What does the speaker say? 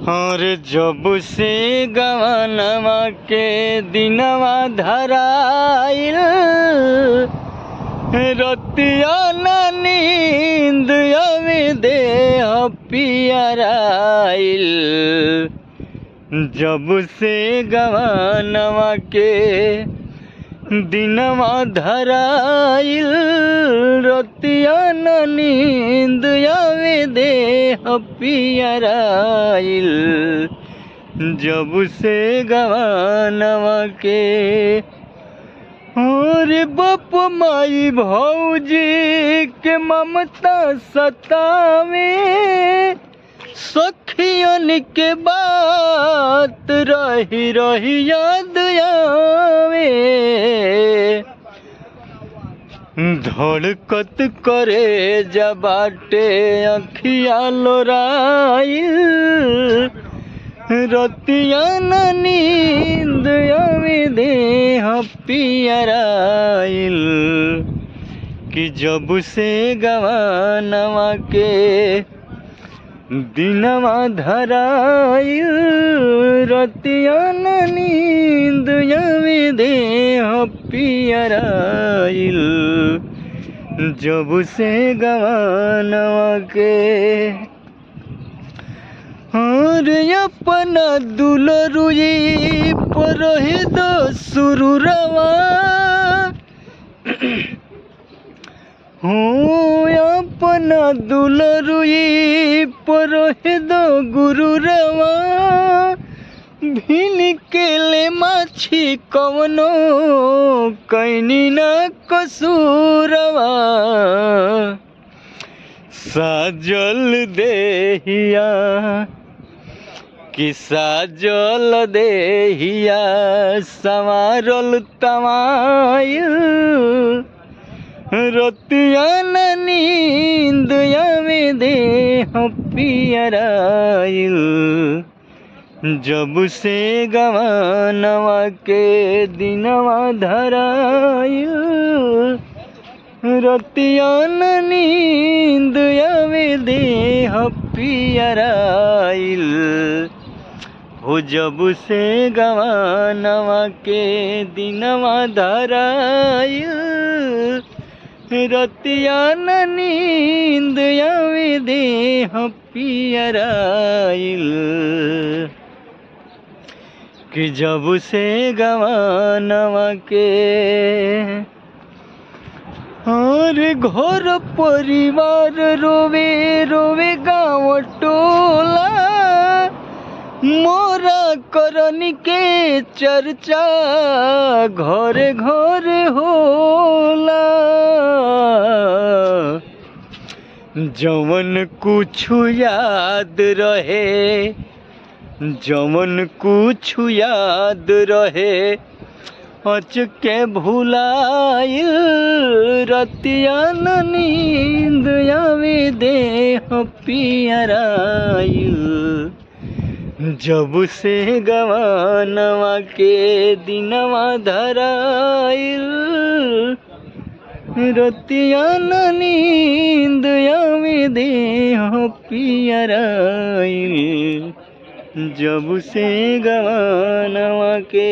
और जब से गवनवा के दिनवा धराइल रतिया ना नींद अवे देह पियराइल। जब से गवनवा के दिनवा धराइल रतिया ना नींद आवे देह पियराइल। जब से गवनवा के और बाप माई भौजी के ममता सतावे सखियन के बात रही रही याद आवे। धड़कत करे जबाटे अखिया लोराइल रतिया ना नींद आवे देह पियराइल। कि जब से गवनवा के दिनवा धराइल रतिया ना नींद आवे देह पियराइल। जब से गवनवा के और अपना दुलरुई पर दो सुरुरवा अपना दुलरुई पर दो गुरुरवा भिन के ले माछी कवनो कैनी ना कसूरवा। साजल देहिया कि साजल देहिया संवारल तमाइल रतिया ना नींद आवे देह पियराइल। जब से गवनवा के दिनवा धराइल रतिया ना नींद आवे देह पियराइल। हो जब से गवनवा के दिनवा धराइल रतिया ना नींद आवे देह पियराइल। कि जब से गवनवा के और घर परिवार रोवे रोवे गाँव टोला मोरा करनी के चर्चा घरे घरे होला। जवन कुछ याद रहे जवन कुछ याद रहे अचके भुलाइल रतिया ना नींद आवे देह पियराइल। जब से गवनवा के दिनवा धराइल रतिया ना नींद आवे देह पियराइल। जब से गवनवा के